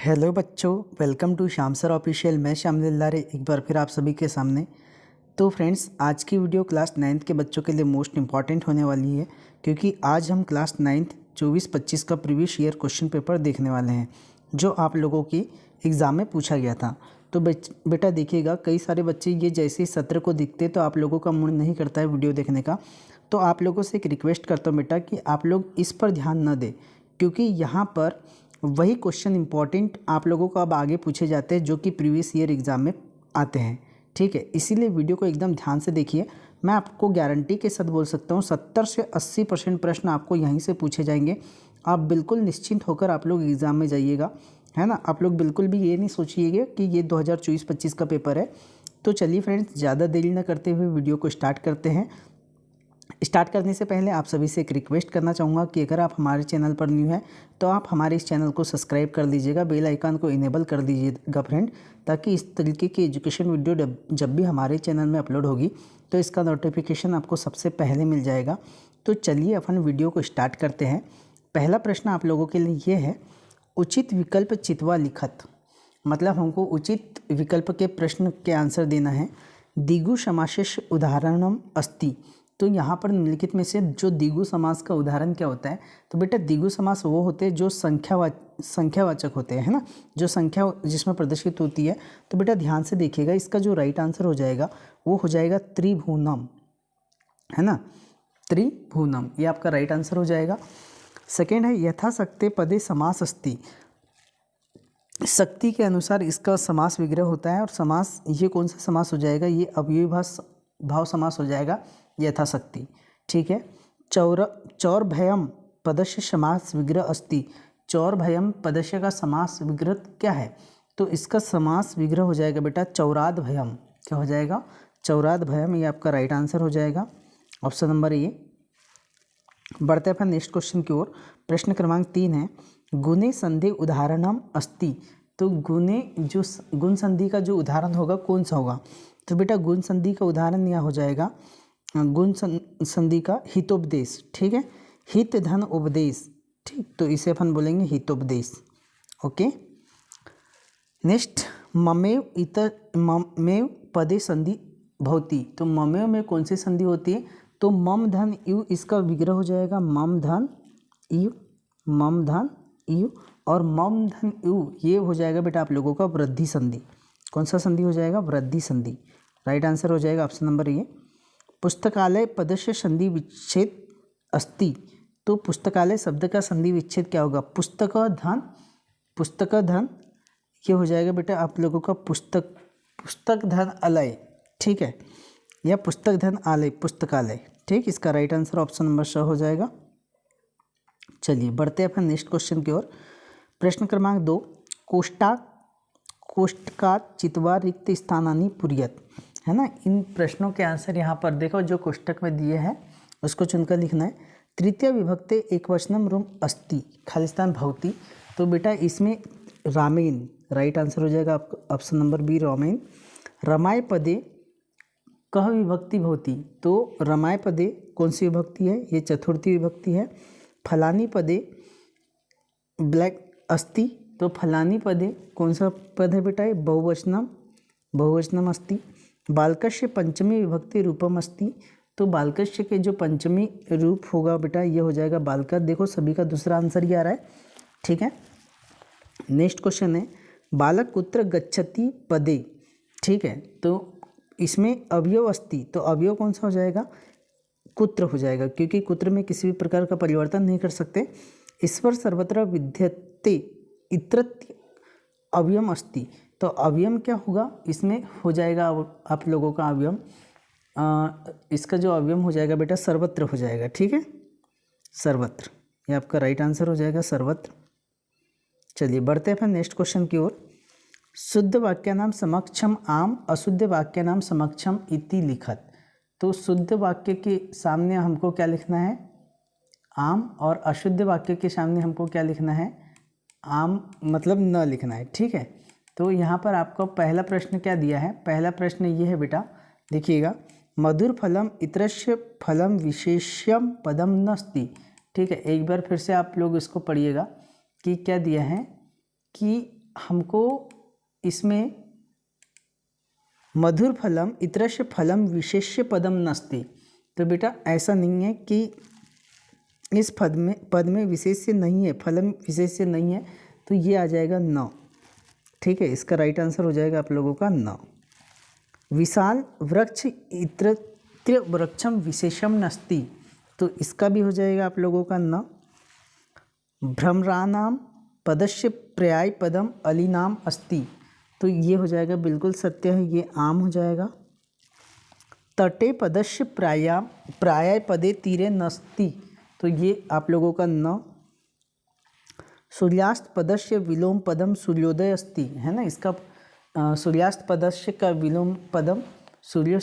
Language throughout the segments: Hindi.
हेलो बच्चों, welcome to Shyam sir official. मैं श्याम दिलदारे एक बार फिर आप सभी के सामने। तो फ्रेंड्स, आज की वीडियो क्लास 9th के बच्चों के लिए मोस्ट इंपॉर्टेंट होने वाली है, क्योंकि आज हम क्लास 9th 24-25 का प्रीवियस ईयर क्वेश्चन पेपर देखने वाले हैं, जो आप लोगों की एग्ज़ाम में पूछा गया था। तो बेटा देखिएगा, कई सारे बच्चे ये जैसे ही सत्र को दिखते तो आप लोगों का मूड नहीं करता है वीडियो देखने का। तो आप लोगों से एक रिक्वेस्ट करता हूँ बेटा कि आप लोग इस पर ध्यान न दें, क्योंकि यहाँ पर वही क्वेश्चन इंपॉर्टेंट आप लोगों को अब आगे पूछे जाते हैं जो कि प्रीवियस ईयर एग्ज़ाम में आते हैं। ठीक है, इसीलिए वीडियो को एकदम ध्यान से देखिए। मैं आपको गारंटी के साथ बोल सकता हूँ 70 से 80% प्रश्न आपको यहीं से पूछे जाएंगे। आप बिल्कुल निश्चिंत होकर आप लोग एग्ज़ाम में जाइएगा, है ना। आप लोग बिल्कुल भी ये नहीं सोचिएगा कि ये 2024-25 का पेपर है। तो चलिए फ्रेंड्स, ज़्यादा देरी न करते हुए वीडियो को स्टार्ट करते हैं। स्टार्ट करने से पहले आप सभी से एक रिक्वेस्ट करना चाहूँगा कि अगर आप हमारे चैनल पर न्यू हैं तो आप हमारे इस चैनल को सब्सक्राइब कर दीजिएगा, बेल आइकन को इनेबल कर दीजिएगा फ्रेंड, ताकि इस तरीके की एजुकेशन वीडियो जब भी हमारे चैनल में अपलोड होगी तो इसका नोटिफिकेशन आपको सबसे पहले मिल जाएगा। तो चलिए अपन वीडियो को स्टार्ट करते हैं। पहला प्रश्न आप लोगों के लिए ये है, उचित विकल्प चित्वा लिखत। मतलब हमको उचित विकल्प के प्रश्न के आंसर देना है। दिगु समासस्य उदाहरणम अस्ति। तो यहाँ पर निम्नलिखित में से जो द्विगु समास का उदाहरण क्या होता है, तो बेटा द्विगु समास वो होते हैं जो संख्यावाचक होते हैं, है ना, जो संख्या जिसमें प्रदर्शित होती है। तो बेटा ध्यान से देखिएगा, इसका जो राइट आंसर हो जाएगा वो हो जाएगा त्रिभुवनम, है ना, त्रिभुवनम, ये आपका राइट आंसर हो जाएगा। सेकेंड है यथाशक्ति पदे समास अस्ति। शक्ति के अनुसार इसका समास विग्रह होता है, और समास ये कौन सा समास हो जाएगा, ये अव्ययी भाव समास हो जाएगा यथाशक्ति। ठीक है। चौर भयम पदस्य समास विग्रह अस्ति। चौर भयम पदस्य का समास विग्रह क्या है, तो इसका समास विग्रह हो जाएगा बेटा चौराद भयम। क्या हो जाएगा, चौराद भयम, ये आपका राइट आंसर हो जाएगा, ऑप्शन नंबर ए। बढ़ते हैं नेक्स्ट क्वेश्चन की ओर। प्रश्न क्रमांक 3 है, गुणे संधि उदाहरणम अस्ति। तो गुणे जो गुण संधि का जो उदाहरण होगा कौन सा होगा, तो बेटा गुण संधि का उदाहरण यह हो जाएगा गुण संधि का हितोपदेश। ठीक है, हित धन उपदेश, ठीक, तो इसे अपन बोलेंगे हितोपदेश। ओके। नेक्स्ट, ममेव पदे संधि भवति। तो ममेव में कौन सी संधि होती है, तो मम धन यू, इसका विग्रह हो जाएगा मम धन यू, मम धन यू, और मम धन यू ये हो जाएगा बेटा आप लोगों का वृद्धि संधि। कौन सा संधि हो जाएगा, वृद्धि संधि। राइट आंसर हो जाएगा ऑप्शन नंबर ए। पुस्तकालय पदस्य संधि विच्छेद अस्ति। तो पुस्तकालय शब्द का संधि विच्छेद क्या होगा, पुस्तक धन ये हो जाएगा बेटा आप लोगों का पुस्तक धन अलय। ठीक है, या पुस्तक धन आलय पुस्तकालय। ठीक, इसका राइट आंसर ऑप्शन नंबर स हो जाएगा। चलिए बढ़ते हैं अपन नेक्स्ट क्वेश्चन की ओर। प्रश्न क्रमांक 2, कोष्टकात चित्वा रिक्त स्थानानि पूरयत, है ना। इन प्रश्नों के आंसर यहाँ पर देखो, जो कोष्टक में दिए हैं उसको चुनकर लिखना है। तृतीय विभक्ते एकवचनम रूम अस्ति खालिस्तान भवति। तो बेटा इसमें रामेन राइट आंसर हो जाएगा ऑप्शन नंबर बी, रामेन। रमाय पदे कह विभक्ति भवति। तो रमाय पदे कौन सी विभक्ति है, ये चतुर्थी विभक्ति है। फलानी पदे ब्लैक अस्ति। तो फलानी पदे कौन सा पद है बेटा, ये बहुवचनम अस्ति। बालकस्य पंचमी विभक्ति रूपम अस्ति। तो बालकस्य के जो पंचमी रूप होगा बेटा ये हो जाएगा बालका। देखो सभी का दूसरा आंसर ही आ रहा है। ठीक है। नेक्स्ट क्वेश्चन है, बालक कुत्र गच्छति पदे। ठीक है, तो इसमें अवयव अस्ति। तो अवयव कौन सा हो जाएगा, कुत्र हो जाएगा, क्योंकि कुत्र में किसी भी प्रकार का परिवर्तन नहीं कर सकते। ईश्वर सर्वत्र विद्यते इत्रत्य अवयम अस्ति। तो अवयम क्या होगा, इसमें हो जाएगा आप लोगों का अवयम, इसका जो अवयम हो जाएगा बेटा सर्वत्र हो जाएगा। ठीक है, सर्वत्र, ये आपका राइट आंसर हो जाएगा सर्वत्र। चलिए बढ़ते हैं फिर नेक्स्ट क्वेश्चन की ओर। शुद्ध वाक्य नाम समक्षम आम, अशुद्ध वाक्य नाम समक्षम इति लिखत। तो शुद्ध वाक्य के सामने हमको क्या लिखना है, आम, और अशुद्ध वाक्य के सामने हमको क्या लिखना है, आम मतलब न लिखना है। ठीक है, तो यहाँ पर आपको पहला प्रश्न क्या दिया है, पहला प्रश्न ये है बेटा, देखिएगा, मधुर फलम इतरस्य फलम विशेष्यम पदम नस्ति। ठीक है, एक बार फिर से आप लोग इसको पढ़िएगा कि क्या दिया है कि हमको इसमें मधुर फलम इतरस्य फलम विशेष्य पदम नस्ति, तो बेटा ऐसा नहीं है कि इस पद में विशेष्य नहीं है, फलम विशेष्य नहीं है, तो ये आ जाएगा न। ठीक है, इसका राइट आंसर हो जाएगा आप लोगों का न। विशाल वृक्ष इतरत्र वृक्षम विशेषम नस्ति, तो इसका भी हो जाएगा आप लोगों का न। भ्रमराणाम पदस्य पर्याय पदम अलीनाम अस्ति, तो ये हो जाएगा बिल्कुल सत्य है, ये आम हो जाएगा। तटे पदस्य पर्याय पदे तीरे नस्ति, तो ये आप लोगों का न। सूर्यास्त पदस्य विलोम पदम सूर्योदय अस्ति, है ना, इसका सूर्यास्त पदस्य का विलोम पदम सूर्य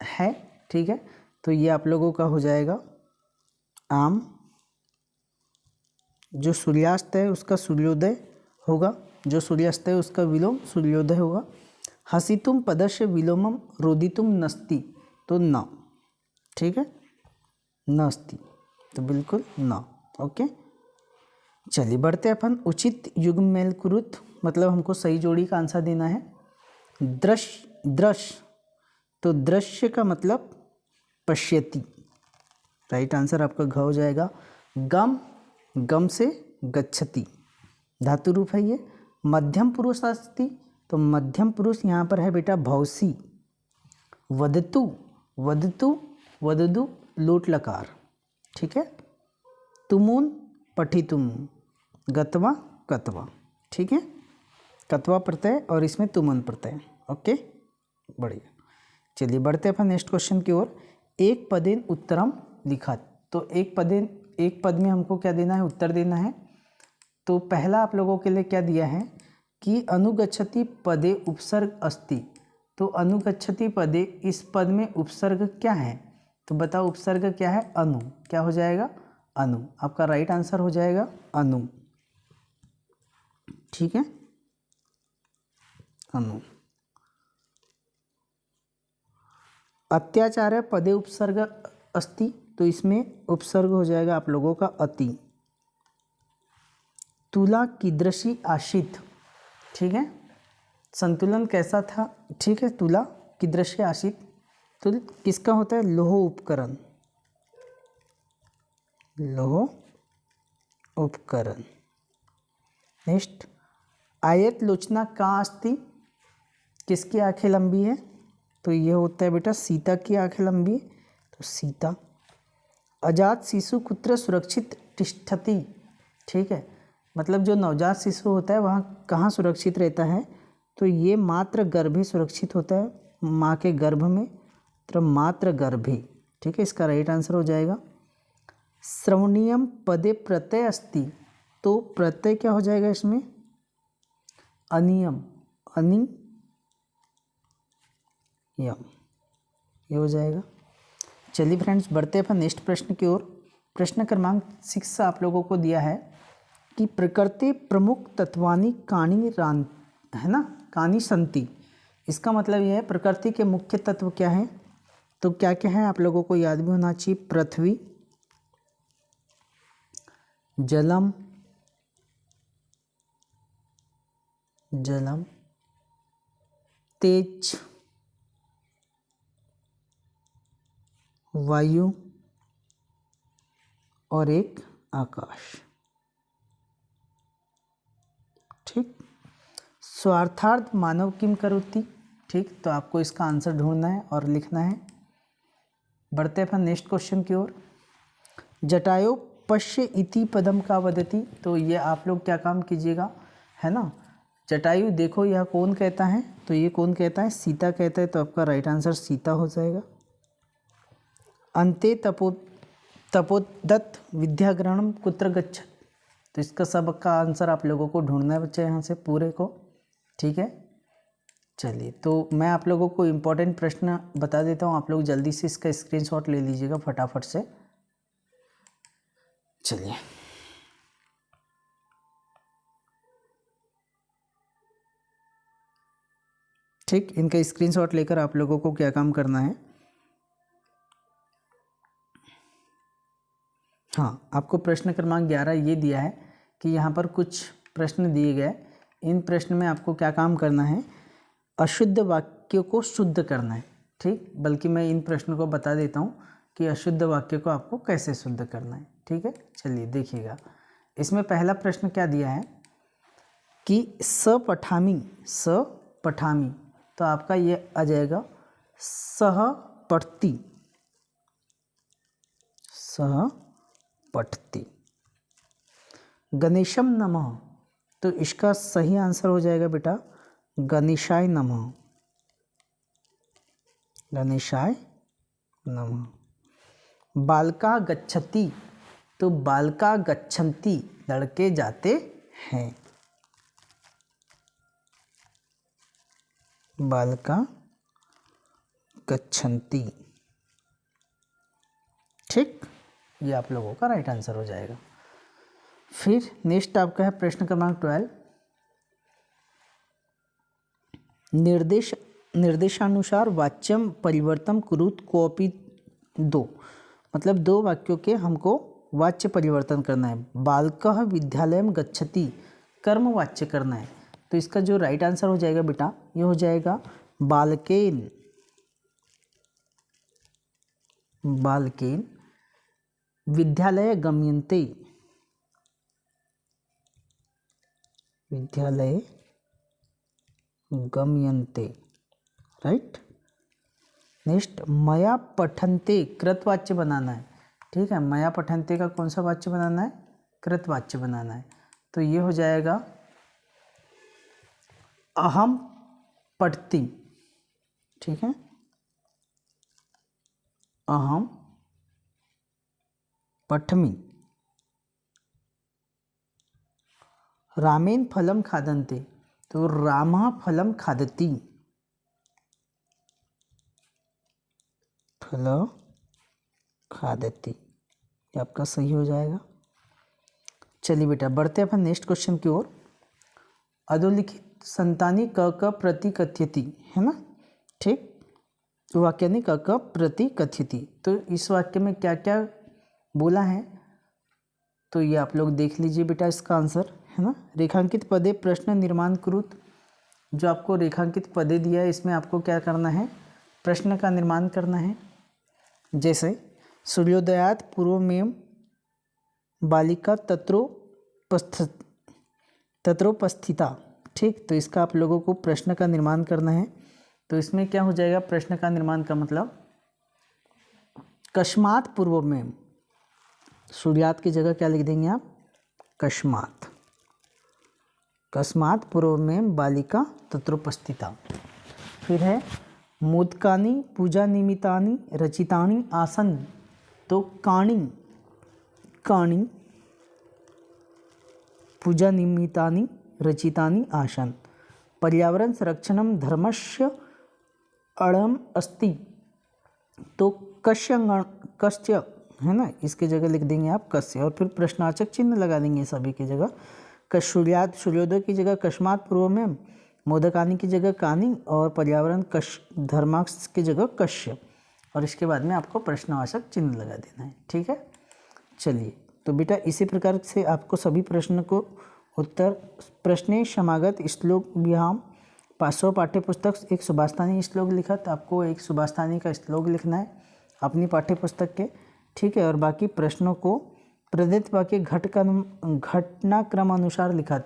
है। ठीक है, तो ये आप लोगों का हो जाएगा आम। जो सूर्यास्त है उसका सूर्योदय होगा, जो सूर्यास्त है उसका विलोम सूर्योदय होगा। हसितुम पदस्य विलोमम रोदितुम नस्ति, तो न। ठीक है, नस्ति, तो बिल्कुल न। ओके, चलिए बढ़ते हैं अपन। उचित युग्म मेल कुरुत, मतलब हमको सही जोड़ी का आंसर देना है। दृश्य, तो दृश्य का मतलब पश्यति, राइट आंसर आपका घ हो जाएगा। गम से गच्छति, धातु रूप है ये। मध्यम पुरुष अस्ति, तो मध्यम पुरुष यहाँ पर है बेटा भौसी। वदतु वददु लोट लकार। ठीक है, तुमुन पठितुम, गत्वा कत्वा। ठीक है, कत्वा प्रत्यय और इसमें तुमन प्रत्यय। ओके, बढ़िया। चलिए बढ़ते हैं अपन नेक्स्ट क्वेश्चन की ओर। एक पदेन उत्तरम लिखत, तो एक पद में हमको क्या देना है, उत्तर देना है। तो पहला आप लोगों के लिए क्या दिया है कि अनुगच्छति पदे उपसर्ग अस्ति, तो अनुगच्छति पदे, इस पद में उपसर्ग क्या है, तो बताओ उपसर्ग क्या है, अनु। क्या हो जाएगा, अनु। आपका राइट आंसर हो जाएगा अनु। ठीक है, अनु। अत्याचार पदे उपसर्ग अस्ति, तो इसमें उपसर्ग हो जाएगा आप लोगों का अति। तुला कीदृशी आशित, ठीक है, संतुलन कैसा था। ठीक है, तुला कीदृशी आशित, तो किसका होता है, लोह उपकरण, लोह उपकरण। नेक्स्ट, आयत लोचना का अस्ति, किसकी आंखें लंबी है, तो ये होता है बेटा सीता की आंखें लंबी, तो सीता। अजात शिशु कुत्र सुरक्षित तिष्ठति, ठीक है, मतलब जो नवजात शिशु होता है वहाँ कहाँ सुरक्षित रहता है, तो ये मात्र गर्भे सुरक्षित होता है, माँ के गर्भ में, तो मात्र गर्भे। ठीक है, इसका राइट आंसर हो जाएगा। श्रवणीयम पदे प्रत्यय अस्ति, तो प्रत्यय क्या हो जाएगा इसमें, अनियम, अनियम, ये हो जाएगा। चलिए फ्रेंड्स बढ़ते हैं अपन नेक्स्ट प्रश्न की ओर। प्रश्न क्रमांक 6 आप लोगों को दिया है कि प्रकृति प्रमुख तत्वानि कानि रान, है ना, कानि संति। इसका मतलब यह है प्रकृति के मुख्य तत्व क्या हैं, तो क्या क्या है आप लोगों को याद भी होना चाहिए। पृथ्वी, जलम, तेज, वायु और एक आकाश। ठीक, स्वार्थार्थ मानव किम करोति, ठीक, तो आपको इसका आंसर ढूंढना है और लिखना है। बढ़ते अपन नेक्स्ट क्वेश्चन की ओर। जटायु पश्य इति पदम का वदति, तो ये आप लोग क्या काम कीजिएगा, है ना, जटायु देखो यह कौन कहता है, तो ये कौन कहता है, सीता कहता है, तो आपका राइट आंसर सीता हो जाएगा। अन्ते तपोदत्त विद्याग्रहणम कुत्र गच्छत, तो इसका सबका आंसर आप लोगों को ढूंढना है बच्चे यहाँ से पूरे को। ठीक है, चलिए तो मैं आप लोगों को इम्पोर्टेंट प्रश्न बता देता हूँ, आप लोग जल्दी से इसका स्क्रीनशॉट ले लीजिएगा फटाफट से। चलिए, ठीक, इनका स्क्रीनशॉट लेकर आप लोगों को क्या काम करना है, हाँ, आपको प्रश्न क्रमांक 11 ये दिया है कि यहाँ पर कुछ प्रश्न दिए गए इन प्रश्न में आपको क्या काम करना है, अशुद्ध वाक्यों को शुद्ध करना है। ठीक, बल्कि मैं इन प्रश्नों को बता देता हूँ कि अशुद्ध वाक्य को आपको कैसे शुद्ध करना है। ठीक है, चलिए देखिएगा। इसमें पहला प्रश्न क्या दिया है कि स पठामी, तो आपका ये आ जाएगा सह पठती, सह पठती। गणेशम नमः, तो इसका सही आंसर हो जाएगा बेटा गणेशाय नमः, गणेशाय नमः। बालका गच्छति, तो बालका गच्छन्ति, लड़के जाते हैं, बालका गच्छन्ति। ठीक, ये आप लोगों का राइट आंसर हो जाएगा। फिर नेक्स्ट आपका है प्रश्न क्रमांक 12। निर्देशानुसार वाच्यम परिवर्तन कुरुत कोपी दो, मतलब दो वाक्यों के हमको वाच्य परिवर्तन करना है। बालकः विद्यालयम गच्छति, कर्म वाच्य करना है, तो इसका जो राइट आंसर हो जाएगा बेटा ये हो जाएगा बालकेन, बालकेन विद्यालय गम्यन्ते, विद्यालय गम्यन्ते। राइट। नेक्स्ट मया पठन्ते, कृतवाच्य बनाना है। ठीक है, मया पठन्ते का कौन सा वाच्य बनाना है, कृतवाच्य बनाना है, तो ये हो जाएगा अहम पठती। ठीक है, अहम पठमि। रामेन फलम खादन्ते, तो रामः फलम खादति, फल खादति, ये आपका सही हो जाएगा। चलिए बेटा बढ़ते हैं अपन नेक्स्ट क्वेश्चन की ओर। अधोलिखित संतानी क प्रति कथ्यति, है ना। ठीक, वाक्य नहीं क प्रति कथ्यति, तो इस वाक्य में क्या क्या बोला है तो ये आप लोग देख लीजिए बेटा इसका आंसर, है ना। रेखांकित पदे प्रश्न निर्माण कुरुत, जो आपको रेखांकित पदे दिया है इसमें आपको क्या करना है, प्रश्न का निर्माण करना है। जैसे सूर्योदयात पूर्वमेव बालिका तत्रोपस्थिता। ठीक, तो इसका आप लोगों को प्रश्न का निर्माण करना है। तो इसमें क्या हो जाएगा, प्रश्न का निर्माण का मतलब कस्मात् पूर्वमेव, सूर्यात की जगह क्या लिख देंगे आप, कस्मात्, कस्मात् पूर्वमेव बालिका तत्रोपस्थिता। फिर है मोदकानि पूजा निमित्तानि रचितानि आसन, तो काणी, काणी पूजा निमित्तानि रचितानि आसन। पर्यावरण संरक्षणम धर्मस्य अड़म अस्ति, तो कस्य, है ना, इसके जगह लिख देंगे आप कस्य, और फिर प्रश्नार्थक चिन्ह लगा देंगे सभी की जगह। सूर्यात, सूर्योदय की जगह कस्मात् पूर्व में, मोदकानी की जगह कानी, और पर्यावरण धर्माक्ष की जगह कश्य, और इसके बाद में आपको प्रश्नवाचक चिन्ह लगा देना है। ठीक है, चलिए तो बेटा इसी प्रकार से आपको सभी प्रश्न को उत्तर प्रश्न समागत श्लोक व्यायाम पाठ्य पाठ्यपुस्तक एक सुभाषतानी श्लोक लिखा, तो आपको एक सुभाषतानी का श्लोक लिखना है अपनी पाठ्यपुस्तक के। ठीक है, और बाकी प्रश्नों को प्रदत्त वाक्य घटना क्रम अनुसार लिखा,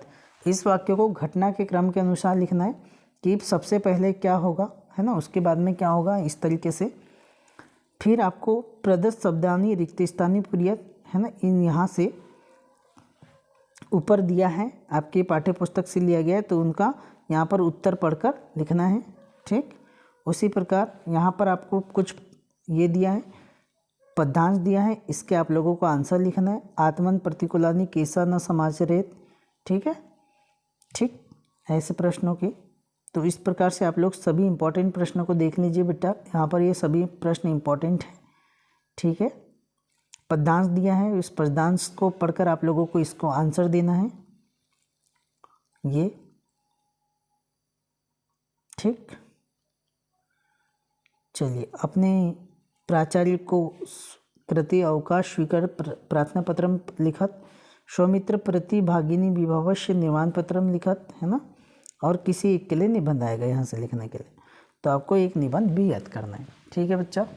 इस वाक्य को घटना के क्रम के अनुसार लिखना है कि सबसे पहले क्या होगा, है ना, उसके बाद में क्या होगा, इस तरीके से। फिर आपको प्रदत्त शब्दानी रिक्तस्थानी प्रियत, है ना, इन यहाँ से ऊपर दिया है आपके पाठ्य पुस्तक से लिया गया है, तो उनका यहाँ पर उत्तर पढ़कर लिखना है। ठीक, उसी प्रकार यहाँ पर आपको कुछ ये दिया है, पद्यांश दिया है, इसके आप लोगों को आंसर लिखना है। आत्मन प्रतिकूलानी केसा न समाचरेत। ठीक है, ठीक, ऐसे प्रश्नों की, तो इस प्रकार से आप लोग सभी इंपॉर्टेंट प्रश्नों को देख लीजिए बेटा, यहाँ पर ये सभी प्रश्न इंपॉर्टेंट हैं। ठीक है, पद्यांश दिया है, इस पद्यांश को पढ़कर आप लोगों को इसको आंसर देना है ये। ठीक, चलिए अपने प्राचार्य को प्रति अवकाश स्वीकार प्रार्थना पत्र लिखत सौमित्र प्रतिभागिनी विभावश्य निर्माण पत्रम लिखत है ना, और किसी एक के लिए निबंध आएगा यहाँ से लिखने के लिए, तो आपको एक निबंध भी याद करना है। ठीक है बच्चा,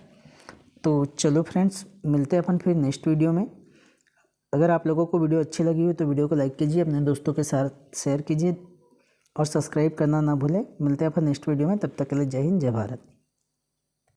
तो चलो फ्रेंड्स मिलते हैं अपन फिर नेक्स्ट वीडियो में। अगर आप लोगों को वीडियो अच्छी लगी हो तो वीडियो को लाइक कीजिए, अपने दोस्तों के साथ शेयर कीजिए और सब्सक्राइब करना ना भूलें। मिलते हैं अपन नेक्स्ट वीडियो में, तब तक के लिए जय हिंद जय भारत।